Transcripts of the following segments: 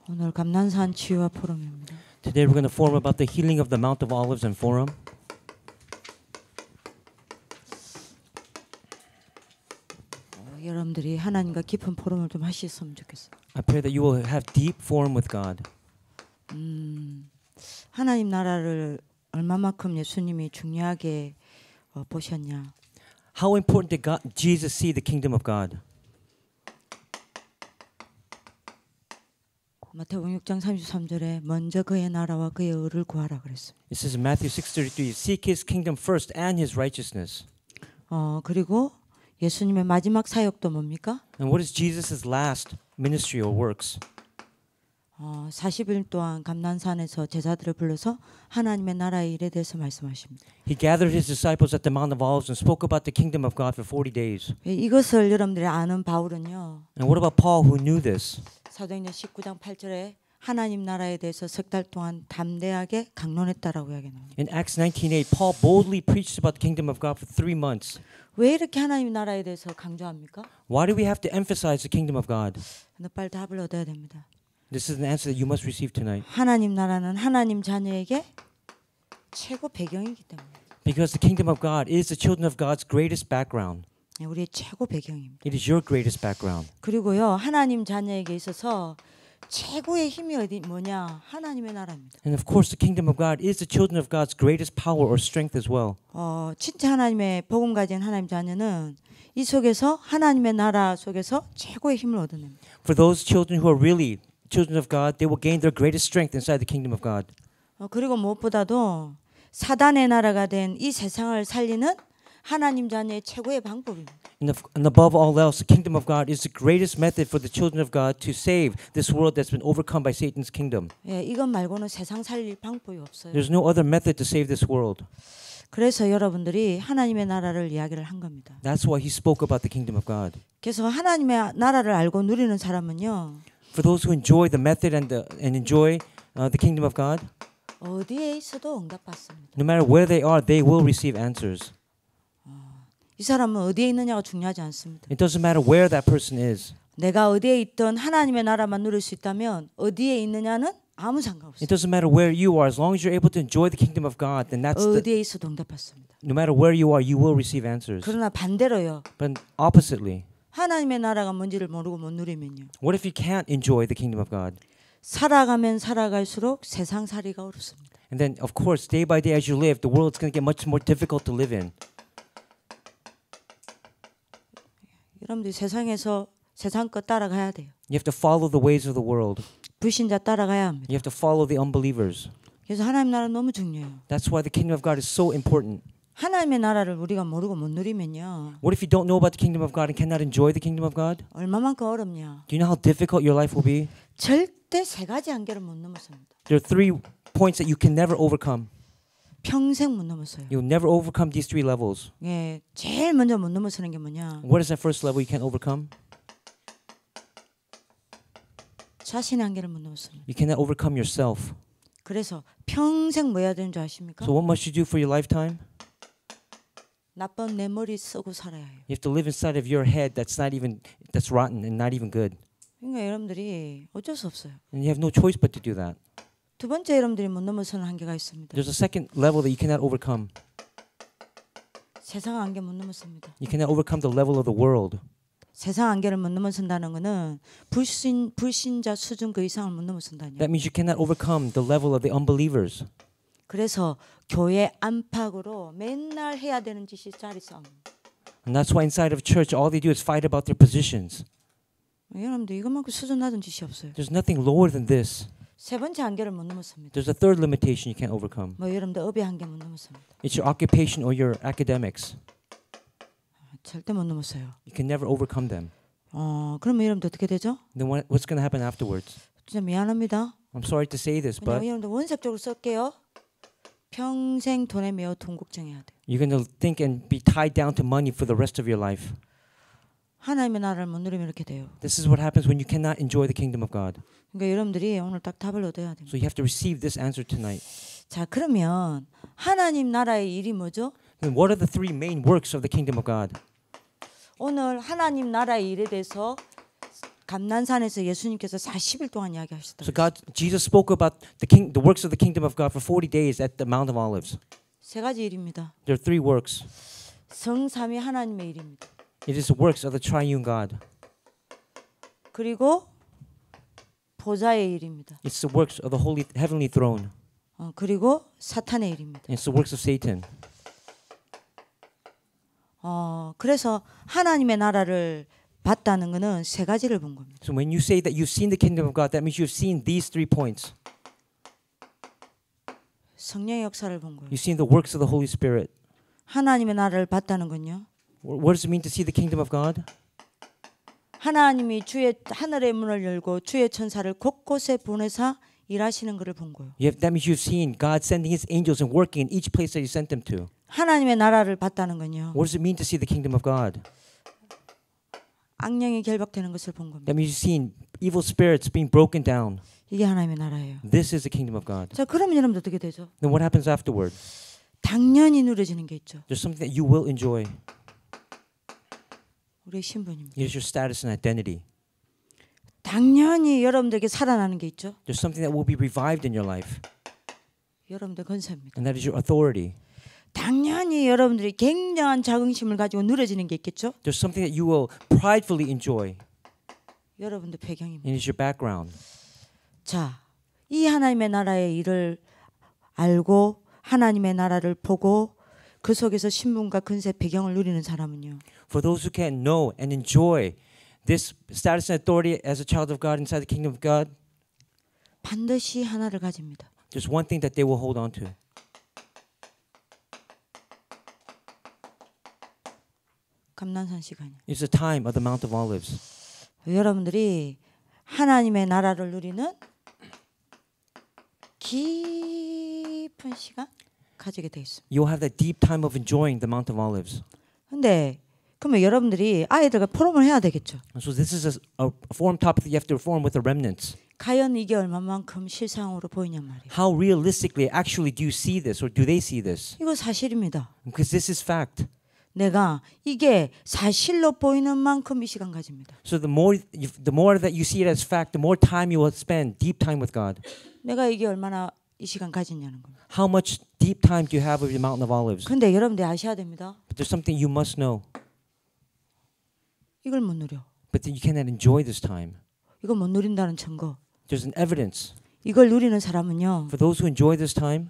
오늘 감난산 치유와 포럼입니다. Today we're going to forum about the healing of the Mount of Olives and Forum. 여러분들이 하나님과 깊은 포럼을 좀 하셨으면 좋겠어요. I pray that you will have deep forum with God. 하나님 나라를 얼마만큼 예수님이 중요하게 보셨냐? How important did Jesus see the kingdom of God? 마태복음 6장 33절에 먼저 그의 나라와 그의 의를 구하라 그랬어요. It says in Matthew 6:33, seek his kingdom first and his righteousness. 그리고 예수님의 마지막 사역도 뭡니까? And what is Jesus' last ministry or works? 40일 동안 감난산에서 제자들을 불러서 하나님의 나라의 일에 대해서 말씀하십니다. He gathered his disciples at the Mount of Olives and spoke about the kingdom of God for 40 days. 이것을 여러분들이 아는 바울은요. And what about Paul who knew this? 사도행전 19장 8절에 하나님 나라에 대해서 석 달 동안 담대하게 강론했다라고 이야기합니다. In Acts 19:8, Paul boldly preached about the kingdom of God for 3 months. 왜 이렇게 하나님 나라에 대해서 강조합니까? Why do we have to emphasize the kingdom of God? 빨리 답을 얻어야 됩니다. This is an answer that you must receive tonight. 하나님 나라는 하나님 자녀에게 최고 배경이기 때문에. Because the kingdom of God is the children of God's greatest background. 우리의 최고 배경입니다. It is your greatest background. 그리고요 하나님 자녀에게 있어서 최고의 힘이 뭐냐? 하나님의 나라입니다. And of course, the kingdom of God is the children of God's greatest power or strength as well. 진짜 하나님의 복음 가진 하나님 자녀는 이 속에서 하나님의 나라 속에서 최고의 힘을 얻어냅니다. For those children who are really children of God, they will gain their greatest strength inside the kingdom of God. 그리고 무엇보다도 사단의 나라가 된 이 세상을 살리는 하나님 자녀의 최고의 방법입니다. And above all else, the kingdom of God is the greatest method for the children of God to save this world that's been overcome by Satan's kingdom. 이것 말고는 세상 살릴 방법이 없어요. There's no other method to save this world. 그래서 여러분들이 하나님의 나라를 이야기를 한 겁니다. That's why he spoke about the kingdom of God. 그래서 하나님의 나라를 알고 누리는 사람은요. For those who enjoy the method and enjoy the kingdom of God, 어디에 있어도 응답받습니다. no matter where they are, they will receive answers. 이 사람은 어디에 있느냐가 중요하지 않습니다. It doesn't matter where that person is. 내가 어디에 있든 하나님의 나라만 누릴 수 있다면 어디에 있느냐는 아무 상관없어요. It doesn't matter where you are, as long as you're able to enjoy the kingdom of God, then that's 어디에 있어도 응답받습니다. no matter where you are, you will receive answers. 그러나 반대로요. But oppositely, 하나님의 나라가 뭔지를 모르고 못 누리면요. what if you can't enjoy the kingdom of God? 살아가면 살아갈수록 세상살이가 어렵습니다. And then, of course, day by day as you live, the world's going to get much more difficult to live in. 여러분들이 세상에서 세상 것 따라가야 돼요. You have to follow the ways of the world. 불신자 따라가야 합니다. You have to follow the unbelievers. 그래서 하나님 나라는 너무 중요해요. That's why the kingdom of God is so important. 하나님의 나라를 우리가 모르고 못 누리면요. What if you don't know about the kingdom of God and cannot enjoy the kingdom of God? 얼마만큼 어렵냐. Do you know how difficult your life will be? 절대 세 가지 한계를 못 넘어섭니다. There are 3 points that you can never overcome. 평생 못 넘어서요. You'll never overcome these 3 levels. 제일 먼저 못 넘어서는 게 뭐냐? What is that first level you can't overcome? 자신의 한계를 못 넘어섭니다. You cannot overcome yourself. 그래서 평생 뭐 해야 되는 줄 아십니까? So what must you do for your lifetime? 나쁜 내 머리 쓰고 살아야 해요. You have to live inside of your head that's rotten and not even good. 그러니까 여러분들이 어쩔 수 없어요. And you have no choice but to do that. 두 번째 여러분들이 못 넘어서는 한계가 있습니다. There's a second level that you cannot overcome. 세상 한계 못 넘어섭니다. You cannot overcome the level of the world. 세상 한계를 못 넘어선다는 것은 불신자 수준 그 이상을 못 넘어선다니. That means you cannot overcome the level of the unbelievers. 그래서 교회 안팎으로 맨날 해야 되는 짓이 자리 싸움입니다. And that's why inside of church all they do is fight about their positions. 여러분들 이것만큼 수준 낮은 짓이 없어요. There's nothing lower than this. 세 번째 한계를 못 넘어섭니다. There's a third limitation you can't overcome. 여러분들 업의 한계 못 넘어섭니다. It's your occupation or your academics. 절대 못 넘어서요. You can never overcome them. 그러면 여러분들 어떻게 되죠? Then what's going to happen afterwards? 진짜 미안합니다. I'm sorry to say this, but 여러분들 원색적으로 쓸게요. 평생 돈에 매어 돈 걱정해야 돼. you're going to think and be tied down to money for the rest of your life. 하나님의 나라를 못 누리면 이렇게 돼요. This is what happens when you cannot enjoy the kingdom of God. 그러니까 여러분들이 오늘 딱 답을 얻어야 됩니다. So you have to receive this answer tonight. 자, 그러면 하나님 나라의 일이 뭐죠? Then what are the 3 main works of the kingdom of God? 오늘 하나님 나라의 일에 대해서 감난산에서 예수님께서 40일 동안 이야기하셨다. So Jesus spoke about the works of the kingdom of God for 40 days at the Mount of Olives. 세 가지 일입니다. There are three works. 성삼위 하나님의 일입니다. It is the works of the triune God. 그리고 보좌의 일입니다. It's the works of the holy heavenly throne. 그리고 사탄의 일입니다. And it's the works of Satan. 그래서 하나님의 나라를 봤다는 것은 세 가지를 본 겁니다. So when you say that you've seen the kingdom of God, that means you've seen these 3 points. 성령의 역사를 본 거예요. You've seen the works of the Holy Spirit. 하나님의 나라를 봤다는 건요. What does it mean to see the kingdom of God? 하나님이 주의 하늘의 문을 열고 주의 천사를 곳곳에 보내사 일하시는 것을 본 거예요. That means you've seen God sending His angels and working in each place that He sent them to. 하나님의 나라를 봤다는 건요. What does it mean to see the kingdom of God? 악령이 결박되는 것을 본 겁니다. That means you've seen evil spirits being broken down. 이게 하나님의 나라예요. This is the kingdom of God. 자, 그러면 여러분 어떻게 되죠? Then what happens afterward? 당연히 누려지는 게 있죠. There's something that you will enjoy. 우리의 신분입니다. It is your status and identity. 당연히 여러분들에게 살아나는 게 있죠. There's something that will be revived in your life. 여러분들 권세입니다. And that is your authority. 당연히 여러분들이 굉장한 자긍심을 가지고 누려지는 게 있겠죠. There's something that you will pridefully enjoy. 여러분들 배경입니다. And it is your background. 자, 이 하나님의 나라의 일을 알고 하나님의 나라를 보고 그 속에서 신분과 근세 배경을 누리는 사람은요. For those who can know and enjoy this status and authority as a child of God inside the kingdom of God, 반드시 하나를 가집니다. there's one thing that they will hold on to. 감난산 시간이요. It's the time of the Mount of Olives. 여러분들이 하나님의 나라를 누리는 깊은 시간 가지게 돼 있습니다. You'll have that deep time of enjoying the Mount of Olives. 근데 그러면 여러분들이 아이들과 포럼을 해야 되겠죠. And so this is a forum topic that you have to reform with the remnants. 과연 이게 얼마만큼 실상으로 보이냔 말이에요. How realistically actually do you see this or do they see this? 이거 사실입니다. Because this is fact. 내가 이게 사실로 보이는 만큼 이 시간 가집니다. So the more that you see it as fact, the more time you will spend deep time with God. 내가 이게 얼마나 이 시간 가지냐는 겁니다. How much deep time do you have with the Mountain of Olives? 근데 여러분들 아셔야 됩니다. But there's something you must know. 이걸 못 누려. But then you cannot enjoy this time. 이걸 못 누린다는 증거. There's an evidence. 이걸 누리는 사람은요. For those who enjoy this time,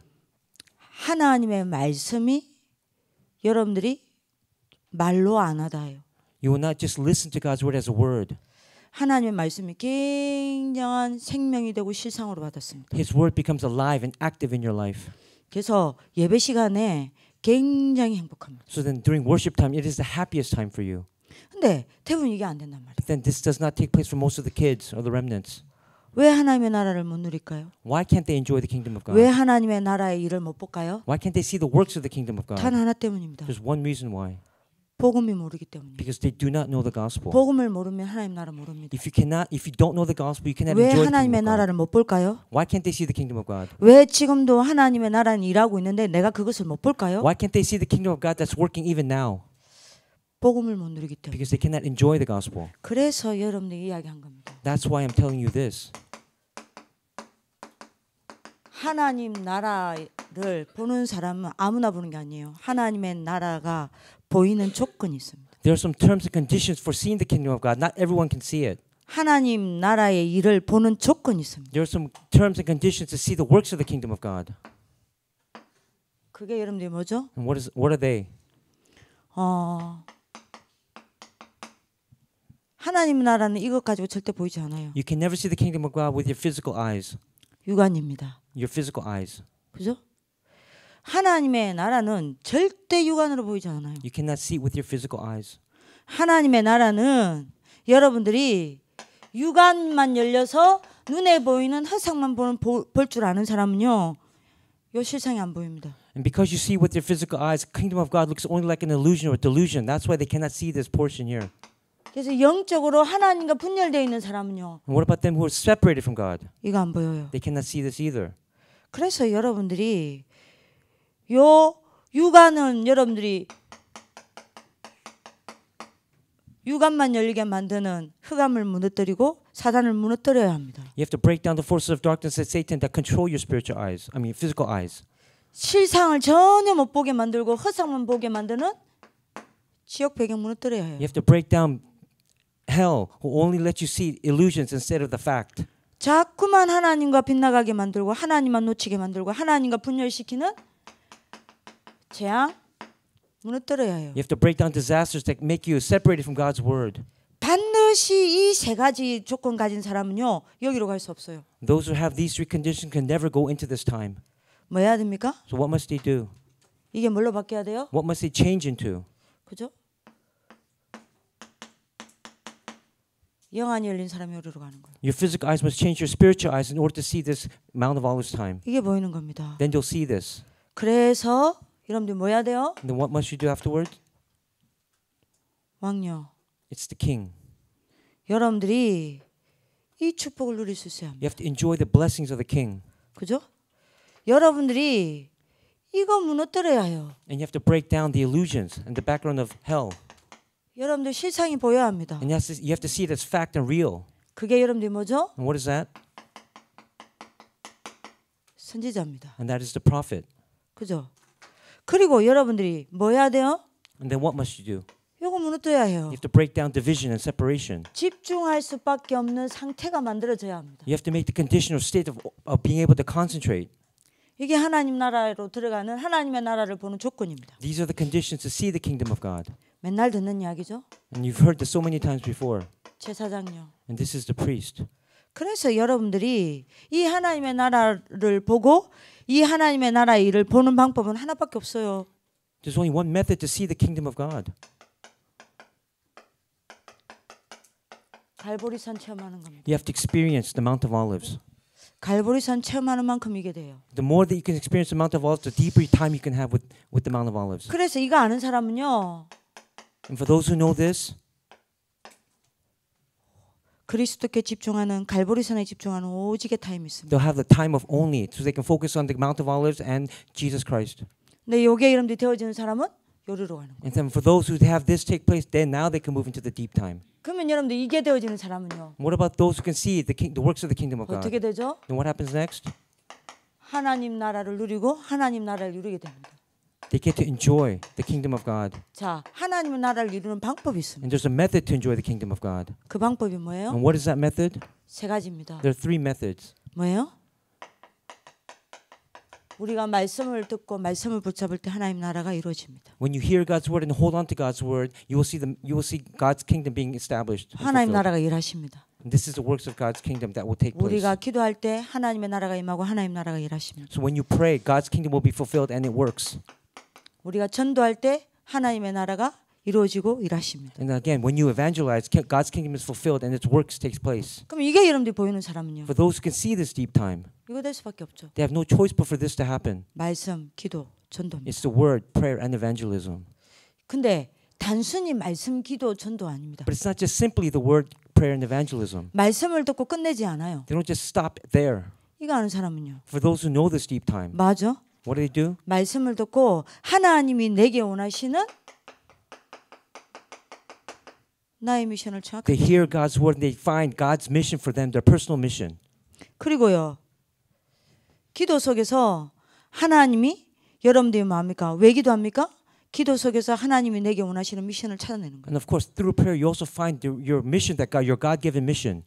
하나님의 말씀이 여러분들이 말로 안 하다요. you will not just listen to God's word as a word. 하나님의 말씀이 굉장한 생명이 되고 실상으로 받았습니다. His word becomes alive and active in your life. 그래서 예배 시간에 굉장히 행복합니다. So then during worship time, it is the happiest time for you. 근데 대부분 이게 안 된단 말이에요. But then this does not take place for most of the kids or the remnants. 왜 하나님의 나라를 못 누릴까요? Why can't they enjoy the kingdom of God? 왜 하나님의 나라의 일을 못 볼까요? Why can't they see the works of the kingdom of God? 단 하나 때문입니다. There's one reason why. 복음이 모르기 때문입니다. Because they do not know the gospel. 복음을 모르면 하나님 나라 모릅니다. If you don't know the gospel, you cannot 왜 enjoy the 하나님의 kingdom of God. 나라를 못 볼까요? Why can't they see the kingdom of God? 왜 지금도 하나님의 나라는 일하고 있는데 내가 그것을 못 볼까요? Why can't they see the kingdom of God that's working even now? 복음을 못 누리기 때문에. Because they cannot enjoy the gospel. 그래서 여러분들이 이야기한 겁니다. That's why I'm telling you this. 하나님 나라를 보는 사람은 아무나 보는 게 아니에요. 하나님의 나라가 보이는 조건이 있습니다. There are some terms and conditions for seeing the kingdom of God. Not everyone can see it. 하나님 나라의 일을 보는 조건이 있습니다. There are some terms and conditions to see the works of the kingdom of God. 그게 여러분들이 뭐죠? And what are they? 하나님 나라는 이것 가지고 절대 보이지 않아요. You can never see the kingdom of God with your physical eyes. 육안입니다. Your physical eyes. 그죠? 하나님의 나라는 절대 육안으로 보이지 않아요. You cannot see with your physical eyes. 하나님의 나라는 여러분들이 육안만 열려서 눈에 보이는 화상만 볼 줄 아는 사람은요. 요 실상이 안 보입니다. And because you see with your physical eyes, the kingdom of God looks only like an illusion or a delusion. That's why they cannot see this portion here. 그래서 영적으로 하나님과 분열되어 있는 사람은요. And what about them who are separated from God? 이거 안 보여요. They cannot see this either. 그래서 여러분들이 요 육안은 여러분들이 유관만 열리게 만드는 흑암을 무너뜨리고 사단을 무너뜨려야 합니다. You have to break down the forces of darkness and Satan that control your spiritual eyes. I mean, physical eyes. 실상을 전혀 못 보게 만들고 허상만 보게 만드는 지옥 배경 무너뜨려야 해요. You have to break down hell, who only let you see illusions instead of the fact. 자꾸만 하나님과 빗나가게 만들고 하나님만 놓치게 만들고 하나님과 분열시키는 재앙 무너뜨려야 해요. You have to break down disasters that make you separated from God's word. 반드시 이 세 가지 조건 가진 사람은요 여기로 갈 수 없어요. Those who have these three conditions can never go into this time. 뭐 해야 됩니까? So what must they do? 이게 뭘로 바뀌어야 돼요? What must they change into? 그죠? 영안이 열린 사람이 여기로 가는 거예요. Your physical eyes must change your spiritual eyes in order to see this Mount of Olives time. 이게 보이는 겁니다. Then you'll see this. 그래서 여러분들 뭐 해야 돼요? And then what must you do afterward? 왕녀. It's the king. 여러분들이 이 축복을 누릴 수 있어야 합니다. You have to enjoy the blessings of the king. 그죠? 여러분들이 이거 무너뜨려야 해요. And you have to break down the illusions and the background of hell. 여러분들 실상이 보여야 합니다. And you have to see it as fact and real. 그게 여러분들이 뭐죠? And what is that? 선지자입니다. And that is the prophet. 그죠? 그리고 여러분들이 뭐 해야 돼요? And then what must you do? 이거 무너뜨려야 해요. You have to break down division and separation. 집중할 수밖에 없는 상태가 만들어져야 합니다. You have to make the conditional state of being able to concentrate. 이게 하나님 나라로 들어가는 하나님의 나라를 보는 조건입니다. These are the conditions to see the kingdom of God. 맨날 듣는 이야기죠. And you've heard this so many times before. 제사장요. And this is the priest. 그래서 여러분들이 이 하나님의 나라를 보고 이 하나님의 나라의 일을 보는 방법은 하나밖에 없어요. There's only one method to see the kingdom of God. 갈보리산 체험하는 겁니다. You have to experience the Mount of Olives. 갈보리산 체험하는 만큼 이게 돼요. The more that you can experience the Mount of Olives, the deeper time you can have with the Mount of Olives. 그래서 이거 아는 사람은요. And for those who know this, 그리스도께 집중하는 갈보리산에 집중하는 오직의 타임이 있습니다. they'll have the time of only, so they can focus on the Mount of Olives and Jesus Christ. 근데 요게 이름들이 되어지는 사람은 요리로 가는 거예요. And then for those who have this take place, then now they can move into the deep time. 그러면 여러분들 이게 되어지는 사람은요. What about those who can see the works of the kingdom of God? 어떻게 되죠? Then what happens next? 하나님 나라를 누리고 하나님 나라를 누리게 됩니다. They get to enjoy the kingdom of God. 자, 하나님의 나라를 이루는 방법이 있습니다. And there's a method to enjoy the kingdom of God. 그 방법이 뭐예요? And what is that method? 세 가지입니다. There are three methods. 뭐예요? 우리가 말씀을 듣고 말씀을 붙잡을 때 하나님 나라가 이루어집니다. When you hear God's word and hold on to God's word, you will see God's kingdom being established. and 하나님 fulfilled. 나라가 일하십니다. And this is the works of God's kingdom that will take place. 우리가 기도할 때 하나님의 나라가 임하고 하나님 나라가 일하십니다. So when you pray, God's kingdom will be fulfilled and it works. 우리가 전도할 때 하나님의 나라가 이루어지고 일하십니다. And again, when you evangelize, God's kingdom is fulfilled and its works takes place. 그럼 이게 여러분들이 보이는 사람은요. For those who can see this deep time, 이거 될 수밖에 없죠. they have no choice but for this to happen. 말씀, 기도, 전도입니다. It's the word, prayer, and evangelism. 근데 단순히 말씀, 기도, 전도 아닙니다. But it's not just simply the word, prayer, and evangelism. 말씀을 듣고 끝내지 않아요. They don't just stop there. 이거 아는 사람은요. For those who know this deep time, 맞아. what do? 말씀을 듣고 하나님이 내게 원하시는 나의 미션을 정확하게 They hear God's word and they find God's mission for them, their personal mission. 그리고요. 기도 속에서 하나님이 여러분들이 뭐합니까? 왜 기도합니까? 기도 속에서 하나님이 내게 원하시는 미션을 찾아내는 거예요. And of course, through prayer, you also find your mission, your God-given mission.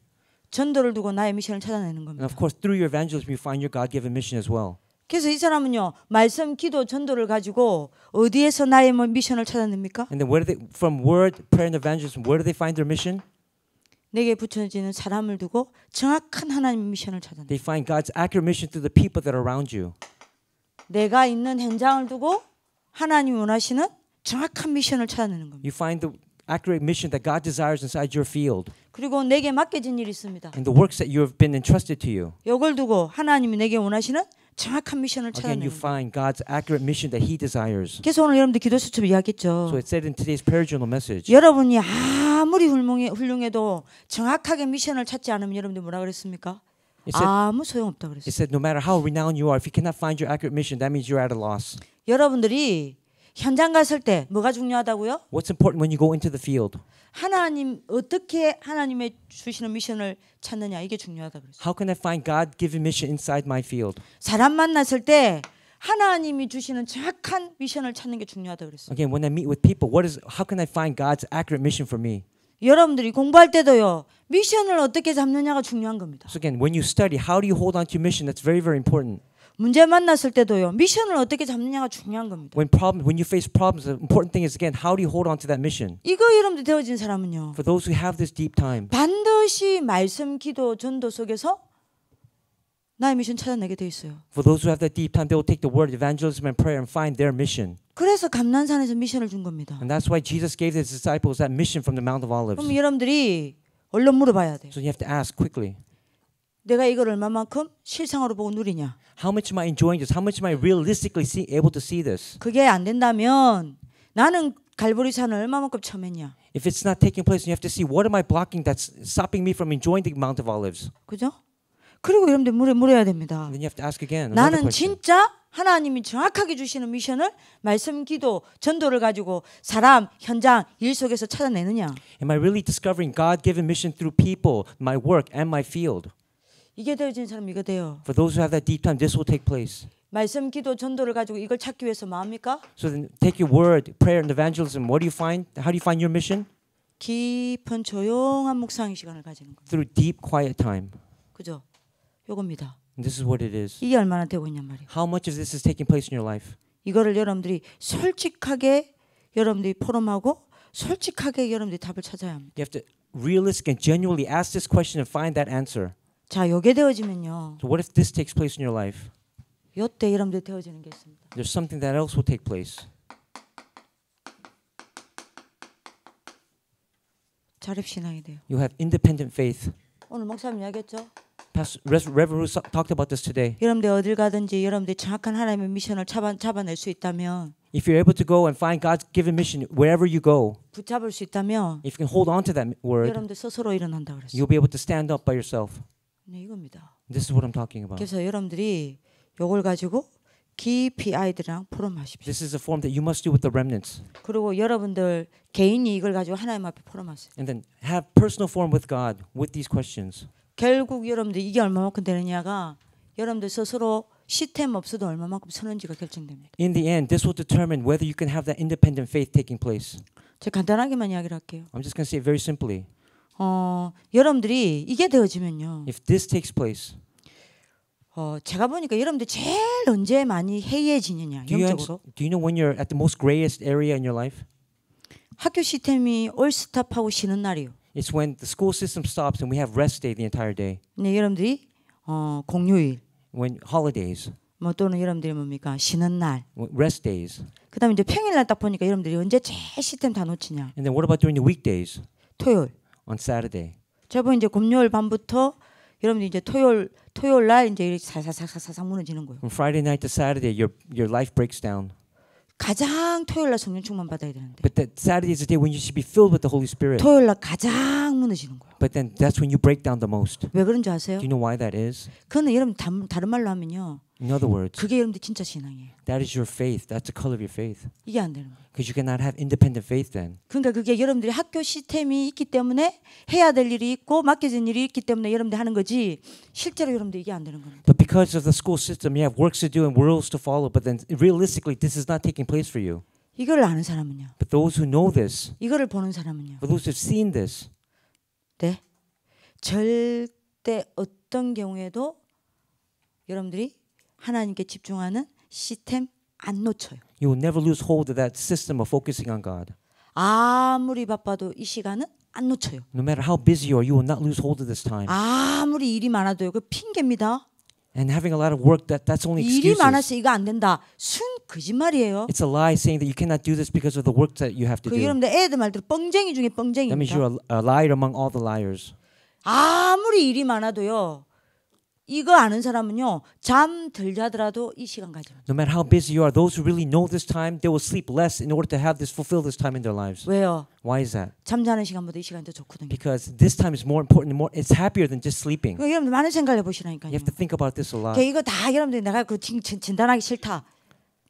전도를 두고 나의 미션을 찾아내는 And 겁니다. of course, through your evangelism, you find your God-given mission as well. 그래서 이 사람은요. 말씀, 기도, 전도를 가지고 어디에서 나의 미션을 찾아냅니까? And then from word, prayer, and evangelism, where do they find their mission? 내게 붙여지는 사람을 두고 정확한 하나님의 미션을 찾아내. They find God's accurate mission through the people that are around you. 내가 있는 현장을 두고 하나님이 원하시는 정확한 미션을 찾아내는 겁니다. You find the accurate mission that God desires inside your field. 그리고 내게 맡겨진 일이 있습니다. And the works that you have been entrusted to you. 이걸 두고 하나님이 내게 원하시는 정확한 미션을 Again, you 찾아내는 겁니다. find God's accurate mission that He desires. 그래서 오늘 여러분들 기도 수첩 이야기했죠. So it said in today's prayer journal message. 여러분이 아무리 훌륭해도 정확하게 미션을 찾지 않으면 여러분들 뭐라 그랬습니까? 아무 소용없다 It 그랬어요. said no matter how renowned you are, if you cannot find your accurate mission, that means you're at a loss. 여러분들이 현장 갔을 때 뭐가 중요하다고요? What's important when you go into the field? 하나님 어떻게 하나님의 주시는 미션을 찾느냐 이게 중요하다 그랬어요. How can I find God-given mission inside my field? 사람 만났을 때 하나님이 주시는 정확한 미션을 찾는 게 중요하다 그랬어요. Again, when I meet with people, how can I find God's accurate mission for me? 여러분들이 공부할 때도요. 미션을 어떻게 잡느냐가 중요한 겁니다. So again, when you study, how do you hold on to your mission? That's very, very important. 문제 만났을 때도요. 미션을 어떻게 잡느냐가 중요한 겁니다. When you face problems, the important thing is again, how do you hold on to that mission? 이거 여러분들 되어진 사람은요. For those who have this deep time, 반드시 말씀, 기도, 전도 속에서 나의 미션 찾아내게 돼 있어요. for those who have that deep time, they will take the word evangelism and prayer and find their mission. 그래서 감난산에서 미션을 준 겁니다. And that's why Jesus gave his disciples that mission from the Mount of Olives. 그럼 여러분들이 얼른 물어봐야 돼요. So you have to ask quickly, 내가 이걸 얼마만큼 실상으로 보고 누리냐. how much am I enjoying this? How much am I realistically able to see this? 그게 안 된다면 나는 갈보리산을 얼마만큼 처했냐. If it's not taking place, you have to see what am I blocking that's stopping me from enjoying the Mount of Olives. 그죠? 그리고 여러분들 물어야 됩니다. And then you have to ask again. Another 나는 question. 진짜 하나님이 정확하게 주시는 미션을 말씀, 기도, 전도를 가지고 사람, 현장, 일 속에서 찾아내느냐. Am I really discovering God-given mission through people, my work, and my field? 이게 되어진 사람 이거 돼요. For those who have that deep time, this will take place. 말씀, 기도, 전도를 가지고 이걸 찾기 위해서 뭐합니까? So then take your word, prayer, and evangelism. What do you find? How do you find your mission? 깊은 조용한 묵상의 시간을 가지는 거예요. Through deep, quiet time. 그죠? 요겁니다. And this is what it is. 이게 얼마나 되고 있냔 말이에요. How much of this is taking place in your life? 이거를 여러분들이 솔직하게 여러분들이 포럼하고 솔직하게 여러분들이 답을 찾아야 합니다. You have to realistically and genuinely ask this question and find that answer. 자, 요게 되어지면요. So what if this takes place in your life? 요때 여러분들 되어지는 게 있습니다. There's something that else will take place. 자립신앙이 돼요. You have independent faith. 오늘 목사님 이야기했죠? Reverend Ruth talked about this today. 여러분들 어딜 가든지 여러분들이 정확한 하나님의 미션을 잡아낼 수 있다면 If you're able to go and find God's given mission wherever you go, 붙잡을 수 있다면 if you can hold on to that word, 여러분들 스스로 일어난다 그랬어요. you'll be able to stand up by yourself. 네, 이겁니다. This is what I'm talking about. 그래서 여러분들이 요걸 가지고 깊이 아이들이랑 포럼하십시오. This is a form that you must do with the remnants. 그리고 여러분들 개인이 이걸 가지고 하나님 앞에 포럼하세요. And then have personal form with God with these questions. 결국 여러분들 이게 얼마만큼 되느냐가 여러분들 스스로 시스템 없어도 얼마만큼 서는지가 결정됩니다. In the end, this will determine whether you can have that independent faith taking place. 제가 간단하게만 이야기를 할게요. I'm just going to say it very simply. 여러분들이 이게 되어지면요. If this takes place, 제가 보니까 여러분들 제일 언제 많이 해이해지느냐 영적으로. do you know when you're at the most grayest area in your life? 학교 시스템이 올 스탑하고 쉬는 날이요. It's when the school system stops and we have rest day the entire day. 네, 여러분들이 공휴일, When holidays, 뭐 또는 여러분들이 뭡니까 쉬는 날. rest days. 그다음에 이제 평일날 딱 보니까 여러분들이 언제 제일 시스템 다 놓치냐. And then what about during the weekdays? 토요일. On Saturday. 저번 이제 금요일 밤부터 여러분들 이제 토요일 날 이제 사사사사사 무너지는 거예요. From Friday night to Saturday, your life breaks down. 가장 토요일 날 성령 충만 받아야 되는데. But that Saturday is the day when you should be filled with the Holy Spirit. 토요일 날 가장 무너지는 거예요. But then that's when you break down the most. 왜 그런지 아세요? Do you know why that is? 그거는 여러분 다른 말로 하면요. In other words, 그게 여러분들 진짜 신앙이에요. that is your faith. That's the color of your faith. 이게 안 되는 거예요. Because you cannot have independent faith then. 그러니까 그게 여러분들이 학교 시스템이 있기 때문에 해야 될 일이 있고 맡겨진 일이 있기 때문에 여러분들 하는 거지 실제로 여러분들 이게 안 되는 겁니다. But because of the school system, you have works to do and rules to follow. But then realistically, this is not taking place for you. 이걸 아는 사람은요. But those who know this, 이거를 보는 사람은요. for those who have seen this, 네. 절대 어떤 경우에도 여러분들이 하나님께 집중하는 시스템 안 놓쳐요. you will never lose hold of that system of focusing on God. 아무리 바빠도 이 시간은 안 놓쳐요. No matter how busy you are, you will not lose hold of this time. 아무리 일이 많아도요. 그 핑계입니다. And having a lot of work, that's only 일이 excuses. 많아서 이거 안 된다. 순 거짓말이에요. It's a lie saying that you cannot do this because of the work that you have to 그 do. 여러분들 애들 말대로 뻥쟁이 중에 That means 뻥쟁이입니다. you're a liar among all the liars. 아무리 일이 많아도요. 이거 아는 사람은요. 잠 덜 자더라도 이 시간 가져요. No matter how busy you are, those who really know this time, they will sleep less in order to have this, fulfill this time in their lives. 왜요? Why is that? 잠자는 시간보다 이 시간이 더 좋거든요. Because this time is more important, it's happier than just sleeping. 그 여러분들 많은 생각을 해보시라니까요. You have to think about this a lot. 이거 다 여러분들 내가 그 진단하기 싫다.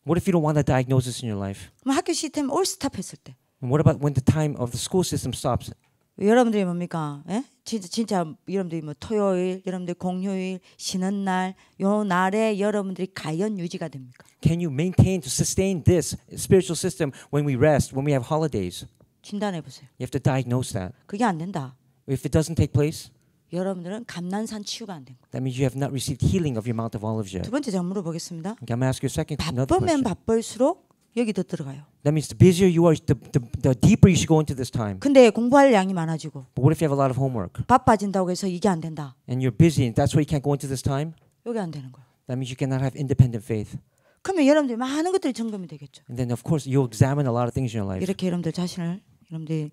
What if you don't want a diagnosis in your life? 뭐 학교 시스템 올 스탑했을 때 And what about when the time of the school system stops? 여러분들이 뭡니까? 예? 진짜 여러분들이 뭐 토요일, 여러분들 공휴일, 쉬는 날, 요 날에 여러분들이 과연 유지가 됩니까? Can you maintain to sustain this spiritual system when we rest, when we have holidays? 진단해 보세요. You have to diagnose that. 그게 안 된다. If it doesn't take place, 여러분들은 감난산 치유가 안 된 거예요. that means you have not received healing of your Mount of Olives yet. 두 번째 제가 물어보겠습니다. Okay, I'm going to ask you a second another 바쁘면 question. 바쁠수록 여기 더 들어가요. That means the busier you are, the deeper you should go into this time. 근데 공부할 양이 많아지고 But what if you have a lot of homework 바빠진다고 해서 이게 안 된다. and you're busy and that's why you can't go into this time? 여기 안 되는 거예요. That means you cannot have independent faith. 그러면 여러분들이 많은 것들이 점검이 되겠죠. And then of course you'll examine a lot of things in your life. 이렇게 여러분들 자신을 여러분들이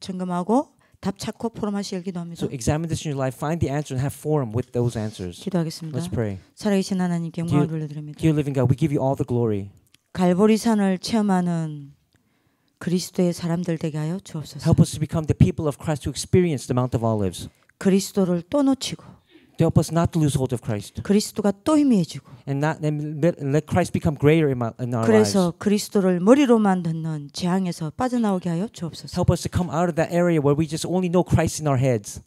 점검하고 답 찾고 포럼하시길 기도합니다. So examine this in your life, find the answer and have forum with those answers. 기도하겠습니다. Let's pray. 살아계신 하나님께 영광을 돌려드립니다. Dear living God, we give you all the glory. 갈보리산을 체험하는 그리스도의 사람들 되게 하여 주옵소서. Help us to become the people of Christ who experience the Mount of Olives. 그리스도를 또 놓치고 To help us not to lose hold of Christ 그리스도가 또 희미해지고 and let Christ become greater in our lives. 그래서 그리스도를 머리로만 듣는 재앙에서 빠져나오게 하여 주옵소서. Help us to come out of that area where we just only know Christ in our heads.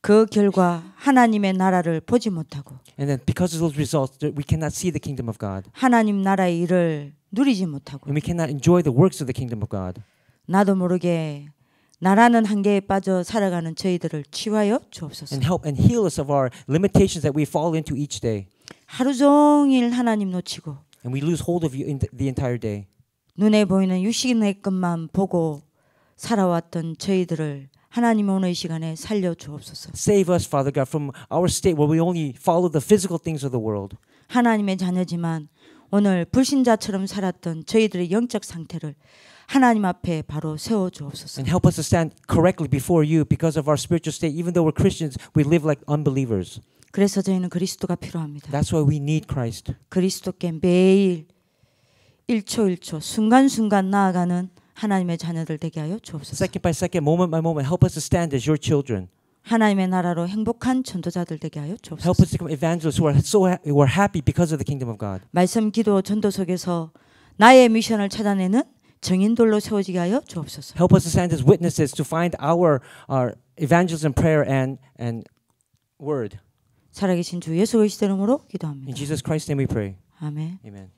그 결과 하나님의 나라를 보지 못하고 And then because of those results, we cannot see the kingdom of God. 하나님 나라의 일을 누리지 못하고 And we cannot enjoy the works of the kingdom of God. 나도 모르게 나라는 한계에 빠져 살아가는 저희들을 치유하여 주옵소서. And help and heal us of our limitations that we fall into each day. 하루 종일 하나님 놓치고 And we lose hold of you in the entire day. 눈에 보이는 육신의 것만 보고 살아왔던 저희들을 하나님 오늘 이 시간에 살려 주옵소서. Save us, Father God, from our state where we only follow the physical things of the world. 하나님의 자녀지만 오늘 불신자처럼 살았던 저희들의 영적 상태를 하나님 앞에 바로 세워 주옵소서. And help us to stand correctly before you because of our spiritual state. Even though we're Christians, we live like unbelievers. 그래서 저희는 그리스도가 필요합니다. That's why we need Christ. 그리스도께 매일 1초 1초 순간순간 나아가는 하나님의 자녀들 되게 하여 주옵소서. Second by second, moment by moment, help us to stand as your children. 하나님의 나라로 행복한 전도자들 되게 하여 Help 주옵소서. us to become evangelists who are happy because of the kingdom of God. 말씀 기도 전도 속에서 나의 미션을 찾아내는 정인돌로 세워지게 하여 주옵소서. Help us to stand as witnesses to find our evangelism, prayer, and word. 살아계신 주 예수 그리스도 이름으로 In 기도합니다. Jesus Christ's name we pray. 아멘. Amen.